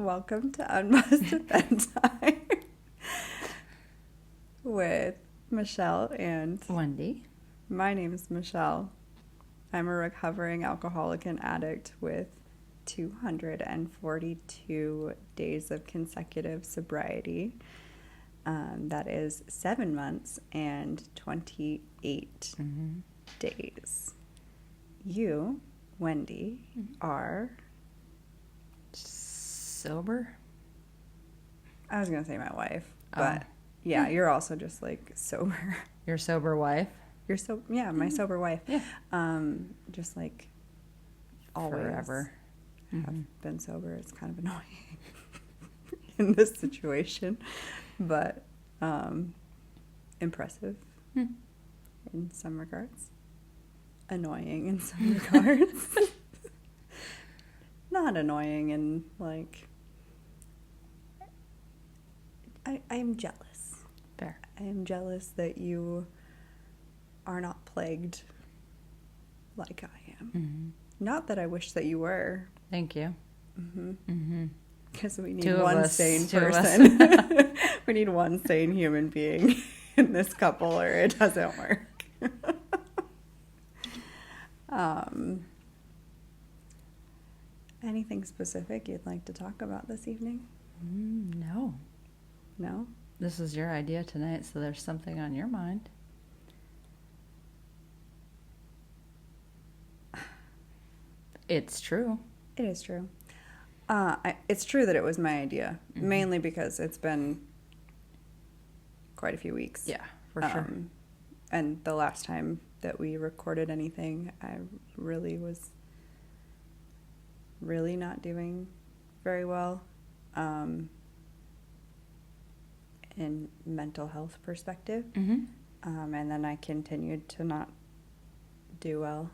Welcome to Unbuzzed at Bedtime with Michelle and Wendy. My name is Michelle. I'm a recovering alcoholic and addict with 242 days of consecutive sobriety. That is 7 months and 28 days. You, Wendy, are... Sober? I was going to say my wife, but yeah, you're also just like sober. Your sober wife? You're my sober wife. Yeah. Just like always Forever. have been sober. It's kind of annoying in this situation, but impressive in some regards. Annoying in some regards. Not annoying and like I'm jealous. Fair. I am jealous that you are not plagued like I am. Not that I wish that you were. Thank you. Because we need Two of one us. sane Two of us. person. We need one sane human being in this couple or it doesn't work. Anything specific you'd like to talk about this evening? No. No? This is your idea tonight, so there's something on your mind. It's true. It is true. It's true that it was my idea, mainly because it's been quite a few weeks. Yeah, for sure. And the last time that we recorded anything, I really was not doing very well in mental health perspective. And then I continued to not do well.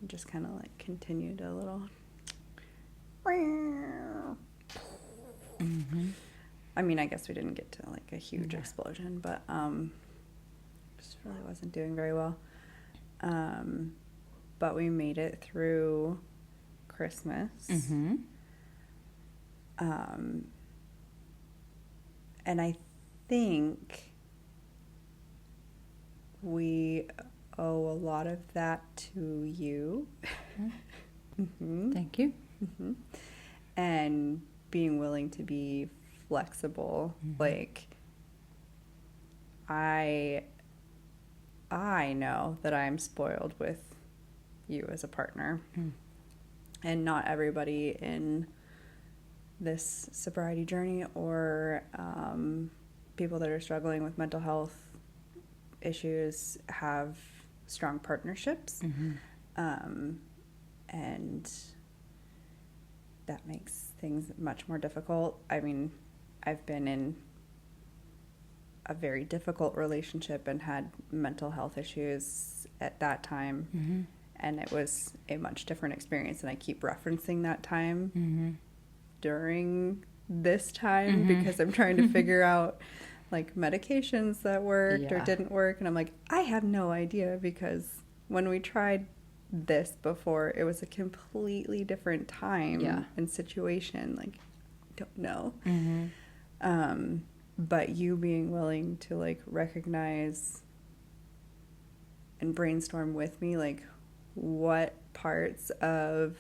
Just kind of like continued a little... I mean, I guess we didn't get to like a huge explosion, but just really wasn't doing very well. But we made it through Christmas. And I think we owe a lot of that to you. Thank you. And being willing to be flexible. Like, I know that I'm spoiled with you as a partner. And not everybody in this sobriety journey or people that are struggling with mental health issues have strong partnerships. And that makes things much more difficult. I mean, I've been in a very difficult relationship and had mental health issues at that time. And it was a much different experience. And I keep referencing that time during this time because I'm trying to figure out like medications that worked or didn't work. And I'm like, I have no idea, because when we tried this before, it was a completely different time and situation. Like, don't know. But you being willing to like recognize and brainstorm with me, like, what parts of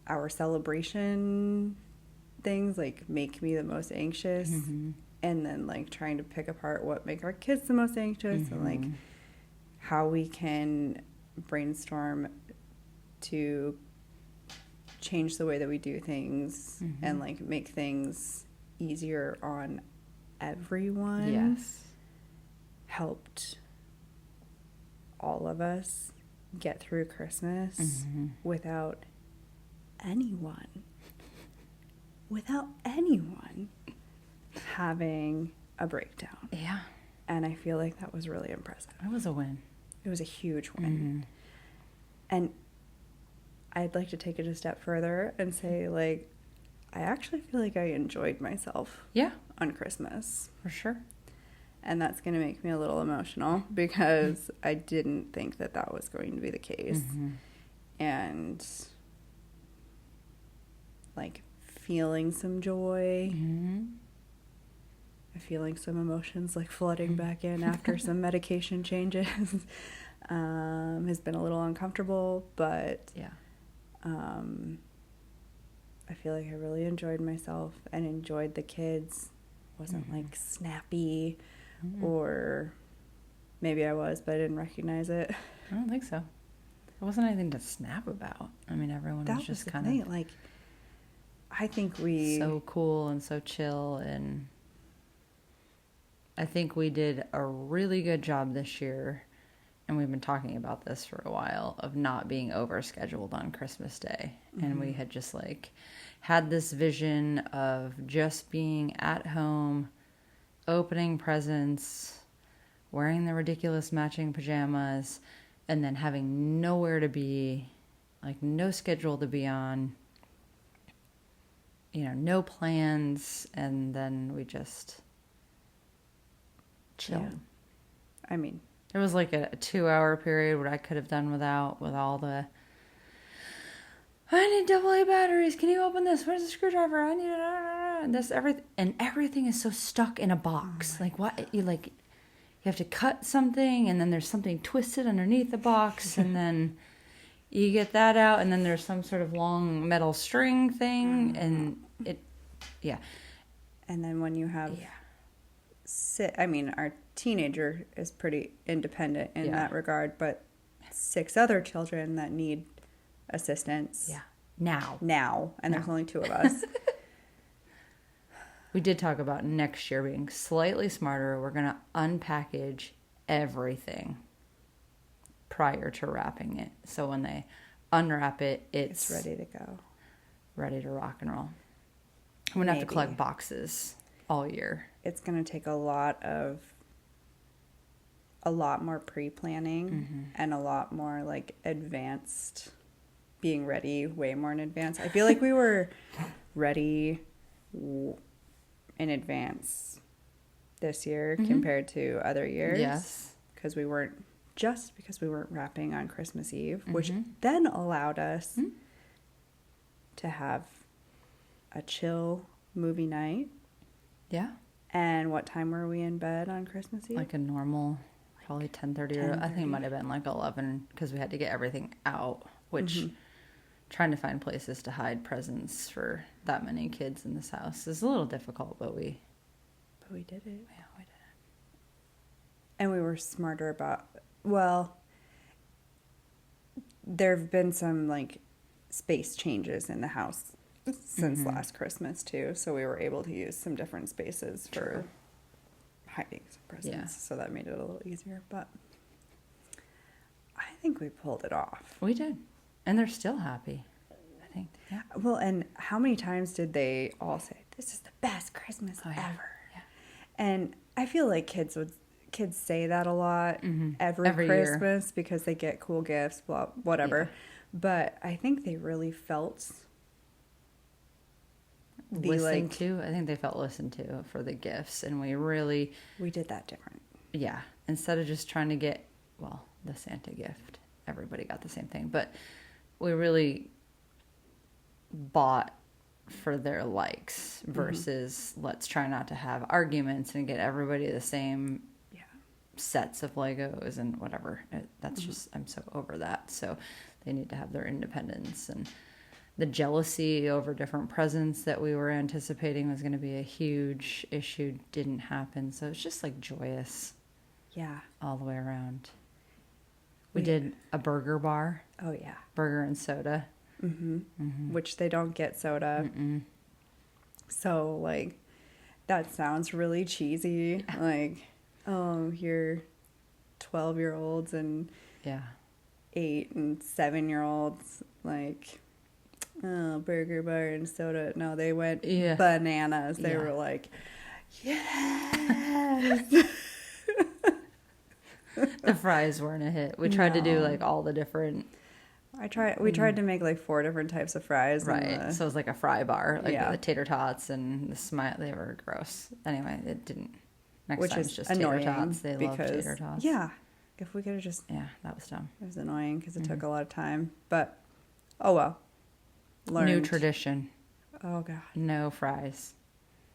our celebration things like make me the most anxious, and then like trying to pick apart what make our kids the most anxious, and like how we can brainstorm to change the way that we do things and like make things easier on everyone. Helped all of us get through Christmas without anyone having a breakdown. And I feel like that was really impressive. It was a win. It was a huge win. And I'd like to take it a step further and say, like, I actually feel like I enjoyed myself on Christmas. For sure. And that's going to make me a little emotional because I didn't think that that was going to be the case. And like feeling some joy, Mm-hmm. feeling some emotions like flooding back in after some medication changes. Has been a little uncomfortable, but Yeah. I feel like I really enjoyed myself and enjoyed the kids. Wasn't like snappy, or maybe I was, but I didn't recognize it. I don't think so. There wasn't anything to snap about. I mean, everyone That was just the kind thing. of Like, I think we so cool and so chill, and I think we did a really good job this year, and we've been talking about this for a while, of not being overscheduled on Christmas Day. And we had just like had this vision of just being at home, opening presents, wearing the ridiculous matching pajamas, and then having nowhere to be, like no schedule to be on, you know, no plans, and then we just chilled. Yeah. I mean, There was like a 2 hour period where I could have done without, with all the, I need AA batteries. Can you open this? Where's the screwdriver? I need and this everything, and everything is so stuck in a box. Like what you like, you have to cut something, and then there's something twisted underneath the box, and then you get that out, and then there's some sort of long metal string thing, and it, yeah. and then when you have Yeah. I mean, our teenager is pretty independent in Yeah. that regard, but 6 other children that need assistance. Yeah. Now. And there's only 2 of us. We did talk about next year being slightly smarter. We're going to unpackage everything prior to wrapping it. So when they unwrap it, It's ready to go. ready to rock and roll. I'm going to have to collect boxes all year. It's going to take a lot more pre-planning and a lot more like advanced, being ready way more in advance. I feel like we were ready in advance this year compared to other years. Yes. Because we weren't wrapping on Christmas Eve, which then allowed us to have a chill movie night. Yeah. And what time were we in bed on Christmas Eve? Like a normal, probably 10:30, or I think it might have been like 11, because we had to get everything out, which trying to find places to hide presents for that many kids in this house is a little difficult, but we did it. Yeah, we did it. And we were smarter about, well, there have been some like space changes in the house since last Christmas too, so we were able to use some different spaces for hiding some presents. Yeah. So that made it a little easier, but I think we pulled it off. We did. And they're still happy, I think. Yeah. Well, and how many times did they all say, "This is the best Christmas ever"? Yeah. And I feel like kids say that a lot every Christmas year, because they get cool gifts, blah, whatever. Yeah. But I think they really felt listened to. I think they felt listened to for the gifts, and we did that different. Yeah. Instead of just trying to get, well, the Santa gift, everybody got the same thing, but we really bought for their likes versus let's try not to have arguments and get everybody the same sets of Legos and whatever. That's just, I'm so over that. So they need to have their independence, and the jealousy over different presents that we were anticipating was going to be a huge issue didn't happen. So it's just like joyous. Yeah. All the way around. We did a burger bar. Oh, yeah. Burger and soda. Which they don't get soda. So, like, that sounds really cheesy. Like, oh, you're 12-year-olds and 8 and 7-year-olds, like, oh, burger bar and soda. No, they went bananas. They were like, yes. The fries weren't a hit. We tried to do like all the different. We tried to make like 4 different types of fries. Right. So it was like a fry bar, like the tater tots and the smile. They were gross. Anyway, it didn't. Next time it's just tater tots. They love tater tots. Yeah. If we could have just. Yeah, that was dumb. It was annoying because it took a lot of time. But, oh well. New tradition. Oh, God. No fries.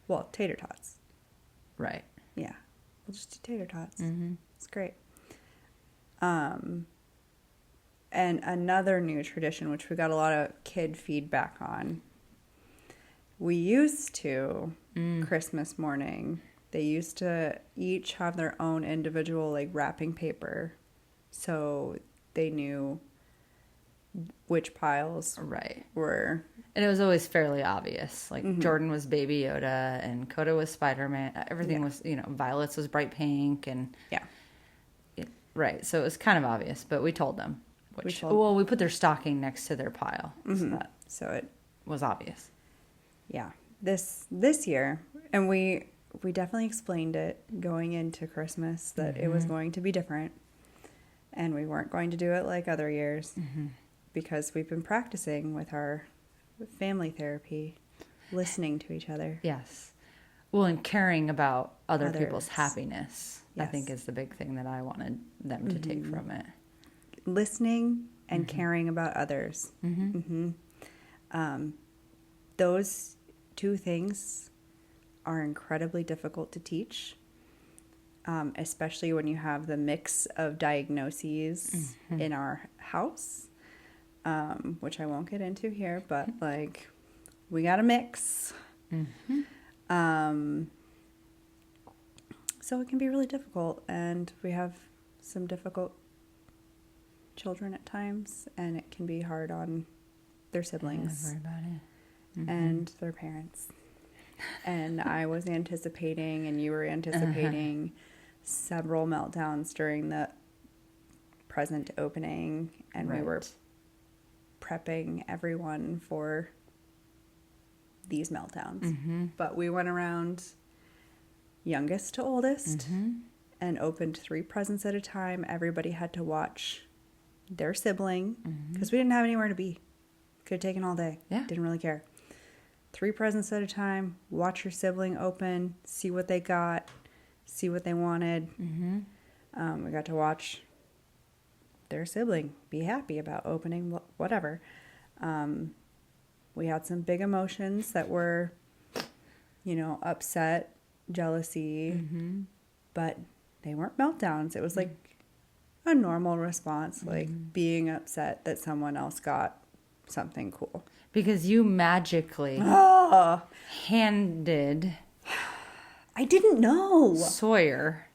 Well, tater tots. Right. Yeah. We'll just do tater tots. Mm-hmm. It's great. And another new tradition, which we got a lot of kid feedback on. We used to, Christmas morning, they used to each have their own individual, like, wrapping paper. So they knew which piles Right. were... And it was always fairly obvious. Like, Mm-hmm. Jordan was Baby Yoda, and Coda was Spider-Man. Everything Yeah. was, Violet's was bright pink, and... Yeah. Right, so it was kind of obvious, but we told them. We put their stocking next to their pile, Mm-hmm. so that So it... was obvious. Yeah. This year, and we definitely explained it going into Christmas that it was going to be different, and we weren't going to do it like other years because we've been practicing with our family therapy, listening to each other. Yes. Well, and caring about other people's Others. happiness, I Yes. think, is the big thing that I wanted them to take from it. Listening and caring about others. Those two things are incredibly difficult to teach, especially when you have the mix of diagnoses in our house, which I won't get into here, but like we got a mix. So it can be really difficult, and we have some difficult children at times, and it can be hard on their siblings Everybody. and their parents. And I was anticipating, and you were anticipating several meltdowns during the present opening, and we were Right. prepping everyone for these meltdowns. But we went around youngest to oldest and opened 3 presents at a time. Everybody had to watch their sibling because we didn't have anywhere to be. Could have taken all day. Yeah. Didn't really care. 3 presents at a time. Watch your sibling open. See what they got. See what they wanted. We got to watch their sibling be happy about opening whatever. We had some big emotions that were, upset, jealousy, but they weren't meltdowns. It was like a normal response, like being upset that someone else got something cool. Because you magically Oh, handed I didn't know. Sawyer.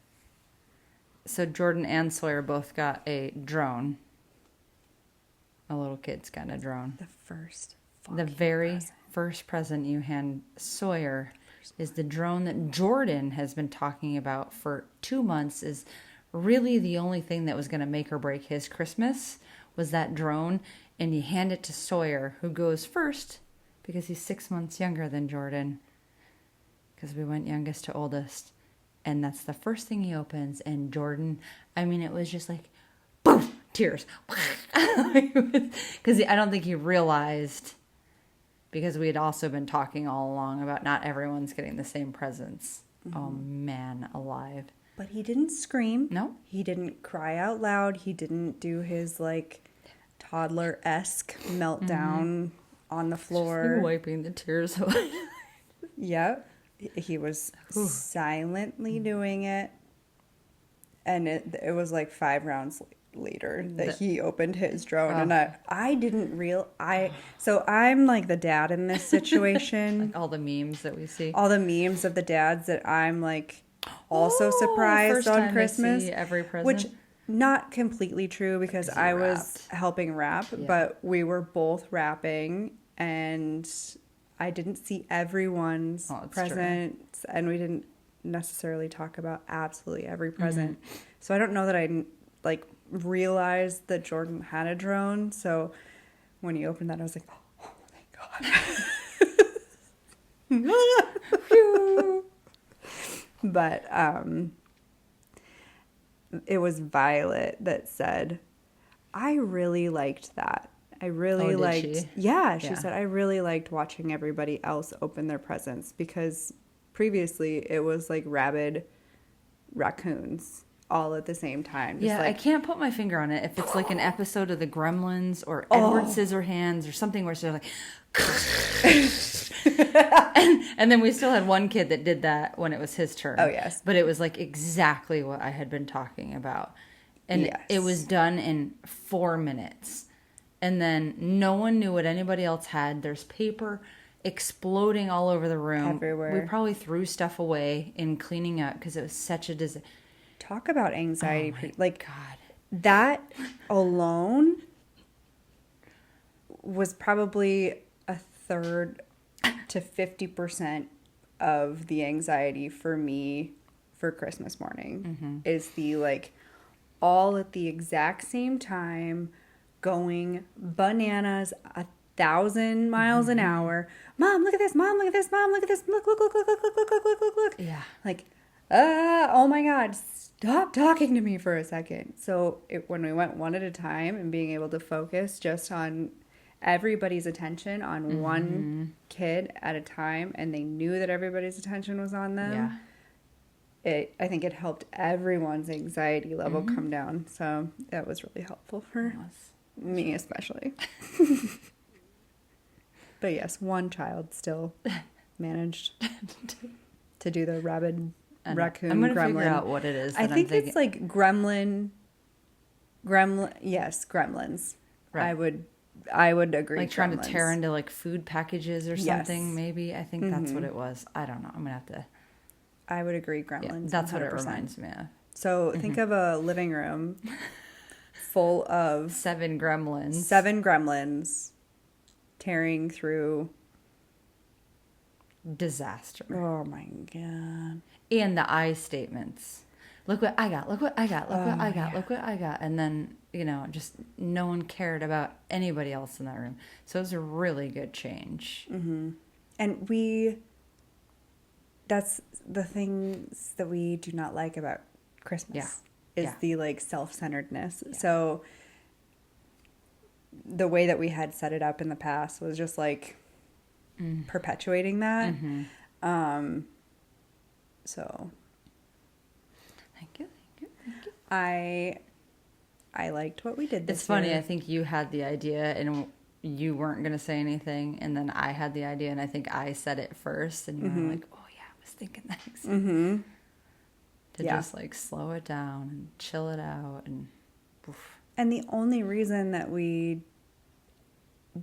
So Jordan and Sawyer both got a drone. A little kid's got a drone. The first The very first present you hand Sawyer is the drone that Jordan has been talking about for 2 months. Is really the only thing that was going to make or break his Christmas was that drone. And you hand it to Sawyer, who goes first because he's 6 months younger than Jordan. Because we went youngest to oldest. And that's the first thing he opens. And Jordan, it was just like, boom, tears. Because I don't think he realized, because we had also been talking all along about not everyone's getting the same presents. Oh, man, alive. But he didn't scream. No. He didn't cry out loud. He didn't do his, toddler-esque meltdown on the floor. Just wiping the tears away. Yep. He was silently doing it. And it was like 5 rounds later that he opened his drone. And I didn't so I'm like the dad in this situation. Like all the memes that we see. All the memes of the dads that I'm like also surprised first on time Christmas. they see every present. Which not completely true because I was wrapped. helping wrap, but we were both wrapping and I didn't see everyone's presents and we didn't necessarily talk about absolutely every present. So I don't know that I realized that Jordan had a drone. So when he opened that, I was like, oh, thank God. But it was Violet that said, I really liked that. I really liked... she? Yeah, she said, I really liked watching everybody else open their presents because previously it was like rabid raccoons all at the same time. Just Yeah, I like, can't put my finger on it. If it's like an episode of The Gremlins or Edward Scissorhands or something where she's like, and then we still had one kid that did that when it was his turn. Oh, yes. But it was like exactly what I had been talking about. And Yes. it was done in 4 minutes. And then no one knew what anybody else had. There's paper exploding all over the room. Everywhere. We probably threw stuff away in cleaning up because it was such a disaster. talk about anxiety. Oh my like, God. that alone was probably a third to 50% of the anxiety for me for Christmas morning. Is the like all at the exact same time going bananas 1,000 miles an hour. Mom, look at this. Mom, look at this. Mom, look at this. Look, look, look, look, look, look, look, look, look, look, look. Yeah. Like, oh my God, stop talking to me for a second. So when we went one at a time and being able to focus just on everybody's attention on one kid at a time, and they knew that everybody's attention was on them. Yeah. I think it helped everyone's anxiety level come down. So that was really helpful for me especially. But yes, one child still managed to do the rabid raccoon I'm gonna gremlin. figure out what it is. I that think I'm thinking. it's like yes, gremlins. Right. I would agree. Like trying to gremlins. tear into like food packages or something. Yes. Maybe I think that's what it was. I don't know. I'm gonna have to. I would agree. Yeah, Gremlins. that's 100%. what it reminds me of. So think of a living room full of 7 gremlins. 7 gremlins tearing through. Disaster. Oh my God. And the I statements. Look what I got. Look what I got. Look what I got. yeah. Look what I got. And then, just no one cared about anybody else in that room. So it was a really good change. And that's the things that we do not like about Christmas. Yeah. Is Yeah. the like self-centeredness. So the way that we had set it up in the past was just like perpetuating that. So Thank you. I liked what we did this It's funny. year. I think you had the idea and you weren't going to say anything. And then I had the idea and I think I said it first. And you were like, oh, yeah, I was thinking that exactly. To just like slow it down and chill it out. And oof. And the only reason that we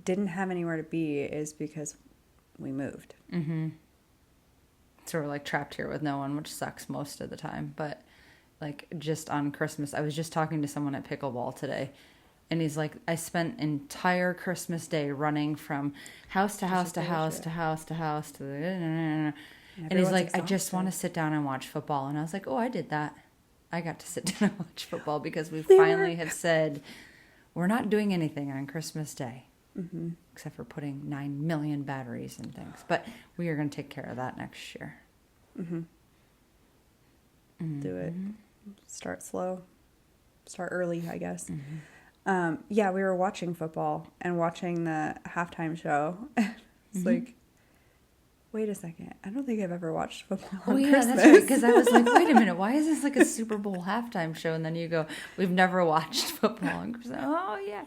didn't have anywhere to be is because we moved. So we're like trapped here with no one, which sucks most of the time. But like just on Christmas, I was just talking to someone at pickleball today. And he's like, I spent entire Christmas day running from house to house to house to house to house to and he's like, I just want to sit down and watch football. And I was like, oh, I did that. I got to sit down and watch football because we finally have said we're not doing anything on Christmas Day. Except for putting 9 million batteries in things. But we are going to take care of that next year. Do it. Start slow. Start early, I guess. Yeah, we were watching football and watching the halftime show. It's like, wait a second. I don't think I've ever watched football on Christmas. That's right. Because I was like, wait a minute. Why is this like a Super Bowl halftime show? And then you go, we've never watched football on Christmas. Oh, yeah.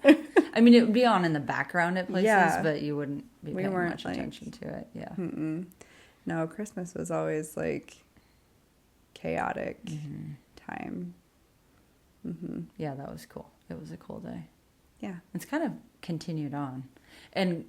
I mean, it would be on in the background at places, but you wouldn't be paying much attention to it. Yeah. No, Christmas was always like chaotic time. Yeah, that was cool. It was a cool day. Yeah. It's kind of continued on. And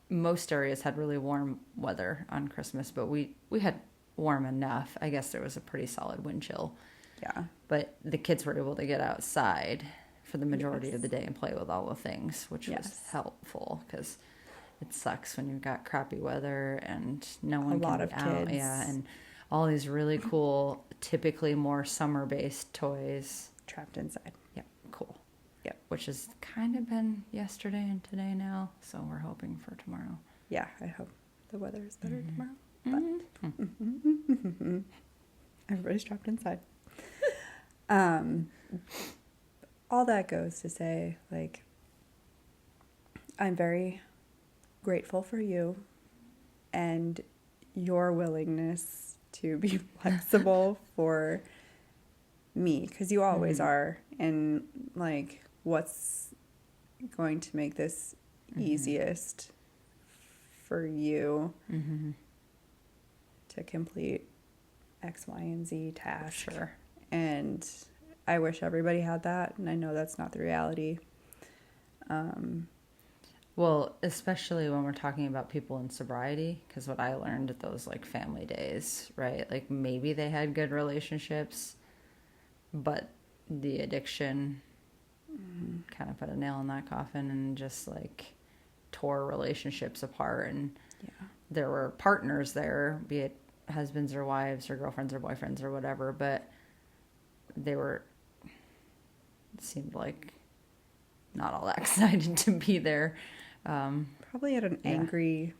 most areas had really warm weather on Christmas, but we had warm enough. I guess there was a pretty solid wind chill. Yeah. But the kids were able to get outside for the majority of the day and play with all the things, which was helpful because it sucks when you've got crappy weather and no one can be out. Yeah, and all these really cool, typically more summer-based toys. Trapped inside. Yep, cool. Yep. Which has kind of been yesterday and today now, so we're hoping for tomorrow. Yeah, I hope the weather is better tomorrow. But everybody's trapped inside. All that goes to say, like, I'm very grateful for you and your willingness to be flexible for me, because you always are, and like what's going to make this easiest for you to complete X, Y, and Z task. Sure. And I wish everybody had that, and I know that's not the reality. Well, especially when we're talking about people in sobriety, because what I learned at those like family days, right? Like maybe they had good relationships, but the addiction kind of put a nail in that coffin and just like tore relationships apart. And there were partners there, be it husbands or wives or girlfriends or boyfriends or whatever, but they were, it seemed like not all that excited to be there. Probably at an angry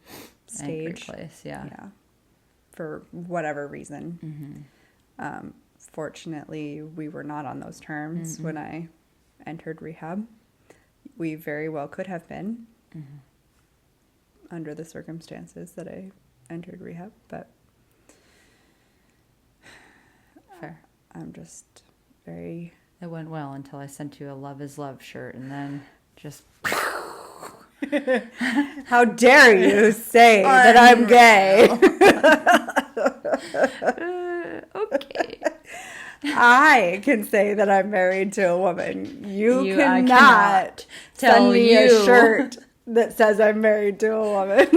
stage. Angry place, yeah. For whatever reason. Fortunately, we were not on those terms when I entered rehab. We very well could have been under the circumstances that I entered rehab, but Fair. I'm just very... It went well until I sent you a Love is Love shirt, and then just... How dare you say that I'm gay? Okay. I can say that I'm married to a woman. You cannot cannot send me you. a shirt that says I'm married to a woman.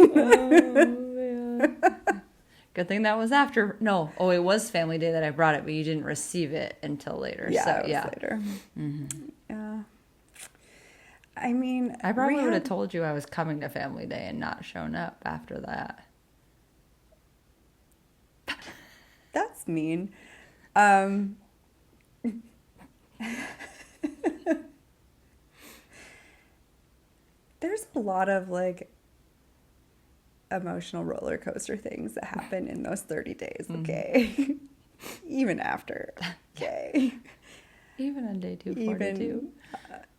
Good thing that was after. No, it was Family Day that I brought it, but you didn't receive it until later. Yeah, so, it was later. Yeah. I mean, I probably would have told you I was coming to Family Day and not shown up after that. That's mean. There's a lot of like emotional roller coaster things that happen in those 30 days, okay? Even after, okay? Even on day 242. Even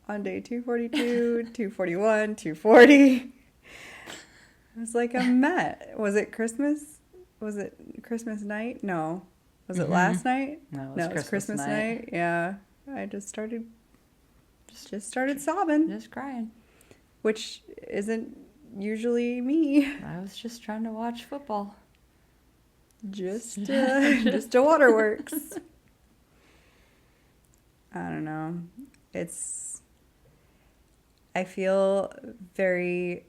on day 242, 241, 240. It was like a met. Was it Christmas? Was it Christmas night? No. Was it last night? No, it was Christmas night. Yeah. I just started sobbing. Just crying. Which isn't usually me. I was just trying to watch football. Just a waterworks. I don't know. I feel very...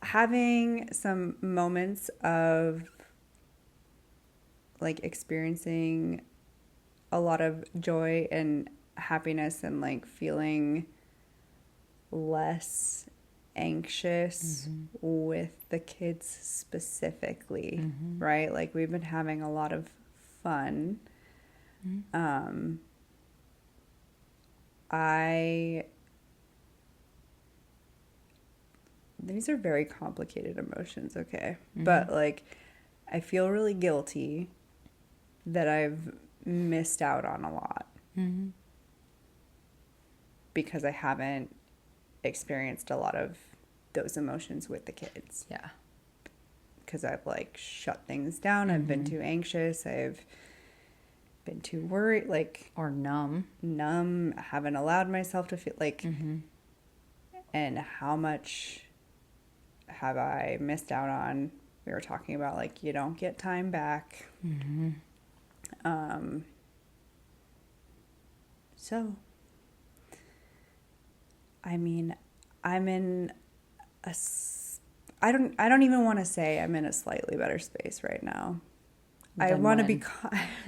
Having some moments of like experiencing a lot of joy and happiness and like feeling less anxious with the kids specifically, right? Like we've been having a lot of fun. These are very complicated emotions, okay? But like I feel really guilty that I've missed out on a lot. Because I haven't experienced a lot of those emotions with the kids. Yeah. Because I've like shut things down. I've been too anxious. I've been too worried, like... Or numb. I haven't allowed myself to feel like... And how much have I missed out on? We were talking about like you don't get time back. So... I mean, I'm in a... I don't even want to say I'm in a slightly better space right now. I want to be...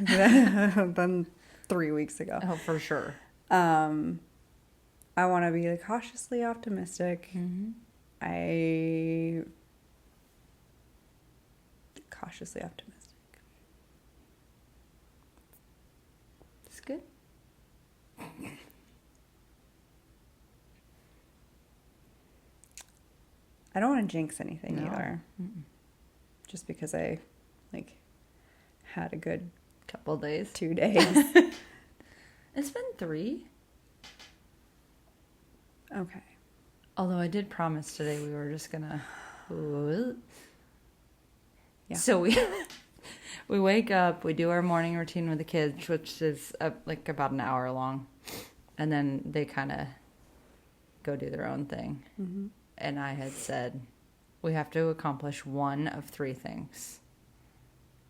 than 3 weeks ago. Oh, for sure. I want to be like, cautiously optimistic. Cautiously optimistic. It's good. I don't want to jinx anything No. either. Just because I like had a good Couple days. 2 days. It's been 3. Okay. Although I did promise today we were just gonna... Yeah. So We wake up, we do our morning routine with the kids, which is like about an hour long. And then they kind of go do their own thing. Mm-hmm. And I had said, we have to accomplish one of three things.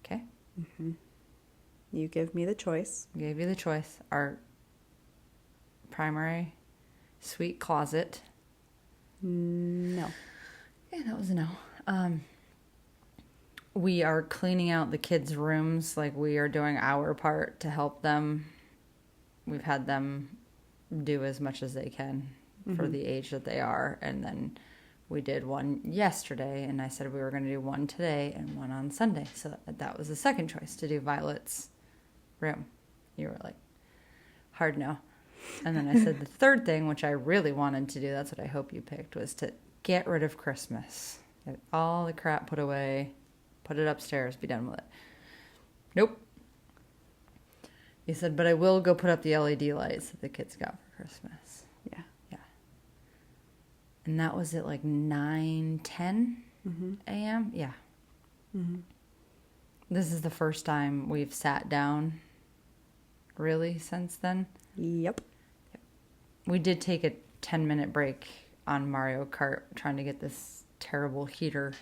Okay? Mm-hmm. You give me the choice. Gave you the choice. Our primary suite closet. No. Yeah, that was a no. We are cleaning out the kids' rooms. Like, we are doing our part to help them. We've had them do as much as they can for the age that they are. And then we did one yesterday, and I said we were going to do one today and one on Sunday. So that was the second choice, to do Violet's room. You were like, hard no. And then I said the third thing, which I really wanted to do, that's what I hope you picked, was to get rid of Christmas. Get all the crap put away, put it upstairs, be done with it. Nope. He said, but I will go put up the LED lights that the kids got for Christmas. Yeah. Yeah. And that was at like 9:10 a.m.? Yeah. Mm-hmm. This is the first time we've sat down, really, since then. Yep. We did take a 10-minute break on Mario Kart, trying to get this terrible heater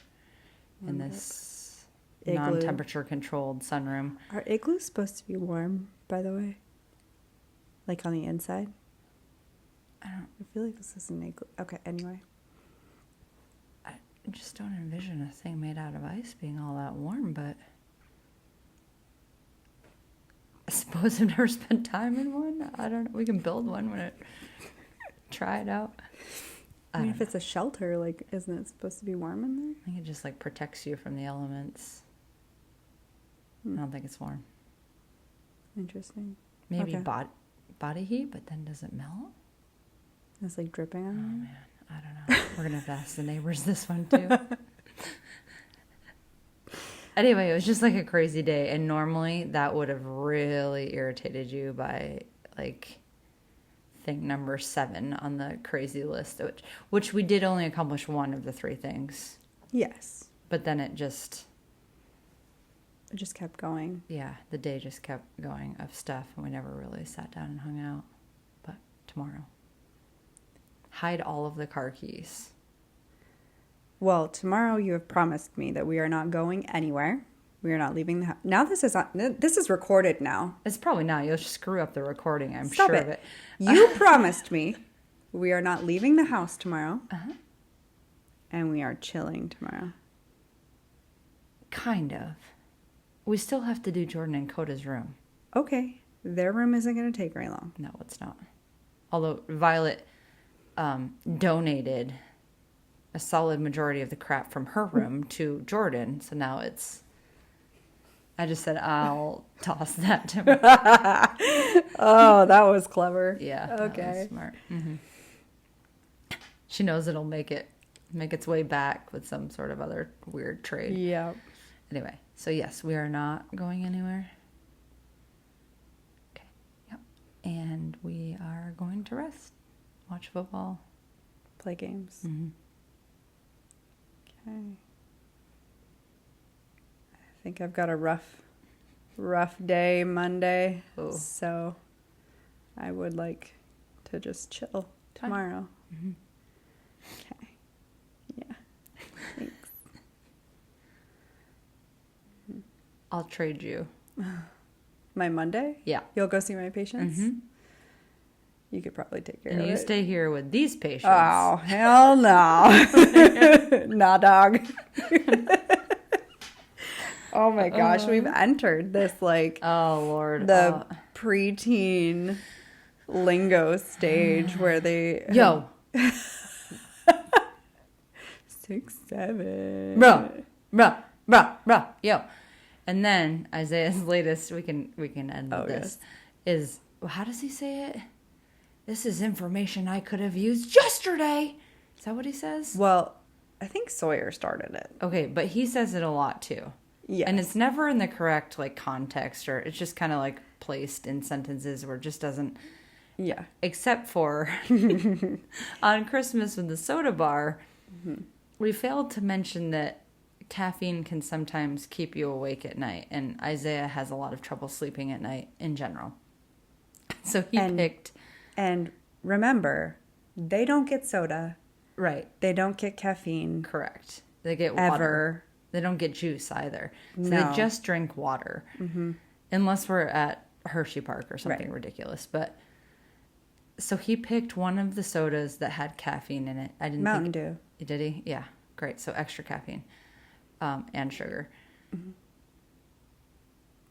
in this Igloo. non-temperature controlled sunroom. Are igloos supposed to be warm, by the way? Like on the inside? I feel like this is an igloo. Okay, anyway. I just don't envision a thing made out of ice being all that warm, but I suppose I've never spent time in one. I don't know. We can build one when try it out. I mean, if it's a shelter, like, isn't it supposed to be warm in there? I think it just like protects you from the elements. I don't think it's warm. Interesting. Maybe Okay. body heat, but then does it melt? It's like dripping Oh on man, I don't know. We're gonna have to ask the neighbors this one too. Anyway, it was just like a crazy day, and normally that would have really irritated you by like thing number 7 on the crazy list, which we did only accomplish one of the three things. Yes. But then it just kept going. Yeah, the day just kept going of stuff, and we never really sat down and hung out. But tomorrow. Hide all of the car keys. Well, tomorrow you have promised me that we are not going anywhere. We are not leaving the house. Now this is recorded now. It's probably not. You'll screw up the recording, I'm Stop sure it. of it. You promised me we are not leaving the house tomorrow. Uh-huh. And we are chilling tomorrow. Kind of. We still have to do Jordan and Coda's room. Okay. Their room isn't going to take very long. No, it's not. Although Violet donated a solid majority of the crap from her room to Jordan, so now it's... I just said I'll toss that to her. Oh, that was clever. Yeah. Okay. That was smart. Mm-hmm. She knows it'll make its way back with some sort of other weird trade. Yeah. Anyway, so yes, we are not going anywhere. Okay. Yep. And we are going to rest, watch football, Play games. Mm-hmm. Okay. I think I've got a rough day Monday. Oh. So I would like to just chill Fine. tomorrow. Mm-hmm. Okay. Yeah. Thanks. I'll trade you. My Monday? Yeah. You'll go see my patients? Mm-hmm. You could probably take care And of you it. stay here with these patients. Oh, hell no. Nah, dog. Oh my gosh, we've entered this like Oh Lord. the preteen lingo stage where they Yo. 6, 7. Bruh. Yo. And then Isaiah's latest, we can end with this, is, how does he say it? This is information I could have used yesterday. Is that what he says? Well, I think Sawyer started it. Okay, but he says it a lot too. Yeah. And it's never in the correct like context, or it's just kind of like placed in sentences where it just doesn't. Yeah. Except for on Christmas with the soda bar, we failed to mention that caffeine can sometimes keep you awake at night, and Isaiah has a lot of trouble sleeping at night in general. So he picked... And remember, they don't get soda. Right. They don't get caffeine. Correct. They get Ever. water. They don't get juice either. So No. they just drink water. Mm-hmm. Unless we're at Hershey Park or something ridiculous. But so he picked one of the sodas that had caffeine in it. I didn't Mountain Dew. Did he? Yeah. Great. So extra caffeine and sugar. Mm-hmm.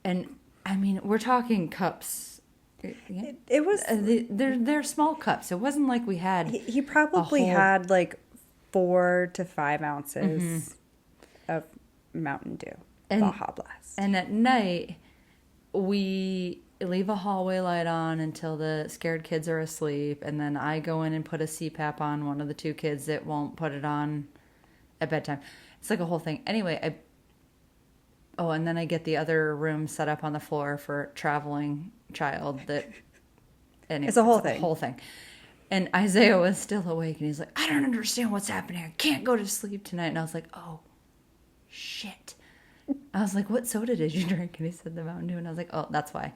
And I mean, we're talking cups. It was... they're small cups. It wasn't like we had... He probably had like 4 to 5 ounces of Mountain Dew. Baja Blast. And at night, we leave a hallway light on until the scared kids are asleep. And then I go in and put a CPAP on one of the 2 kids that won't put it on at bedtime. It's like a whole thing. Anyway, and then I get the other room set up on the floor for a traveling child that... Anyway, it's a whole thing. And Isaiah was still awake, and he's like, I don't understand what's happening. I can't go to sleep tonight. And I was like, oh, shit. I was like, what soda did you drink? And he said the Mountain Dew. And I was like, oh, that's why.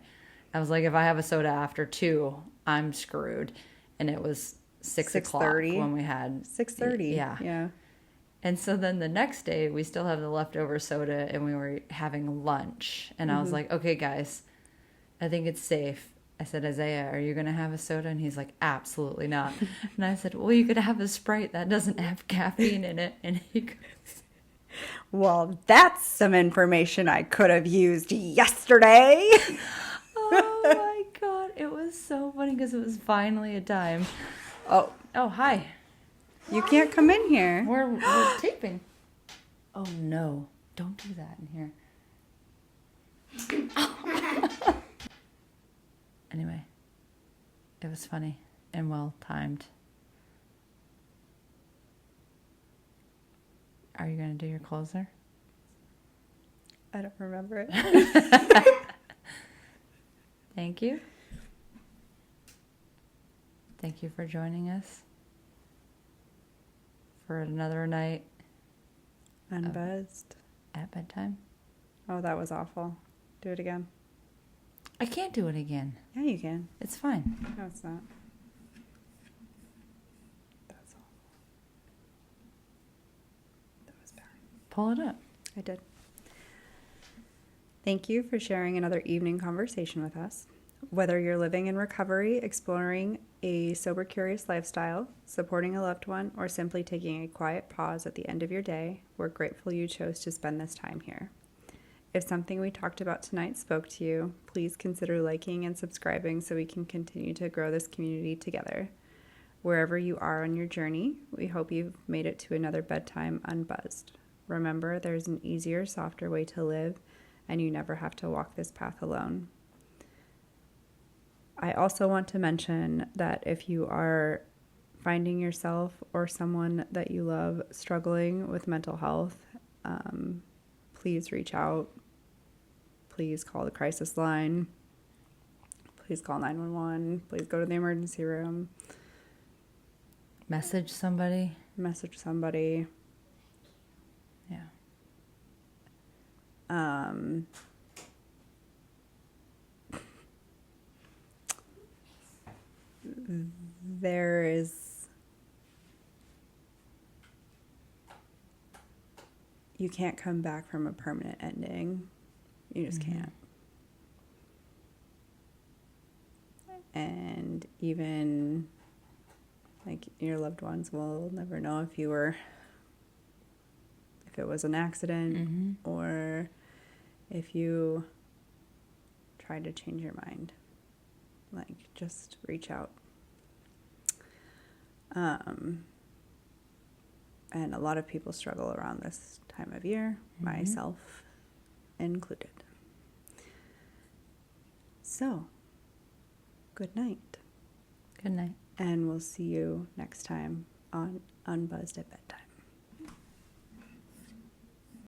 I was like, if I have a soda after 2, I'm screwed. And it was 6 o'clock when we had... 6:30. Yeah. And so then the next day, we still have the leftover soda, and we were having lunch. And I was like, okay, guys, I think it's safe. I said, Isaiah, are you going to have a soda? And he's like, absolutely not. And I said, well, you could have a Sprite that doesn't have caffeine in it. And he goes... Well, that's some information I could have used yesterday. Oh, my God. It was so funny because it was finally a time. Oh, hi. You can't come in here. We're taping. Oh, no. Don't do that in here. Anyway, it was funny and well timed. Are you going to do your closer? I don't remember it. Thank you. Thank you for joining us for another night. Unbuzzed. At bedtime. Oh, that was awful. Do it again. I can't do it again. Yeah, you can. It's fine. No, it's not. That's awful. That was bad. Pull it up. I did. Thank you for sharing another evening conversation with us. Whether you're living in recovery, exploring a sober, curious lifestyle, supporting a loved one, or simply taking a quiet pause at the end of your day, we're grateful you chose to spend this time here. If something we talked about tonight spoke to you, please consider liking and subscribing so we can continue to grow this community together. Wherever you are on your journey, we hope you've made it to another bedtime unbuzzed. Remember, there's an easier, softer way to live, and you never have to walk this path alone. I also want to mention that if you are finding yourself or someone that you love struggling with mental health, please reach out. Please call the crisis line. Please call 911. Please go to the emergency room. Message somebody. Message somebody. Yeah. There is... You can't come back from a permanent ending. You just can't. And even, like, your loved ones will never know if it was an accident or if you tried to change your mind. Like, just reach out. And a lot of people struggle around this time of year, myself included. So, good night. Good night. And we'll see you next time on Unbuzzed at Bedtime.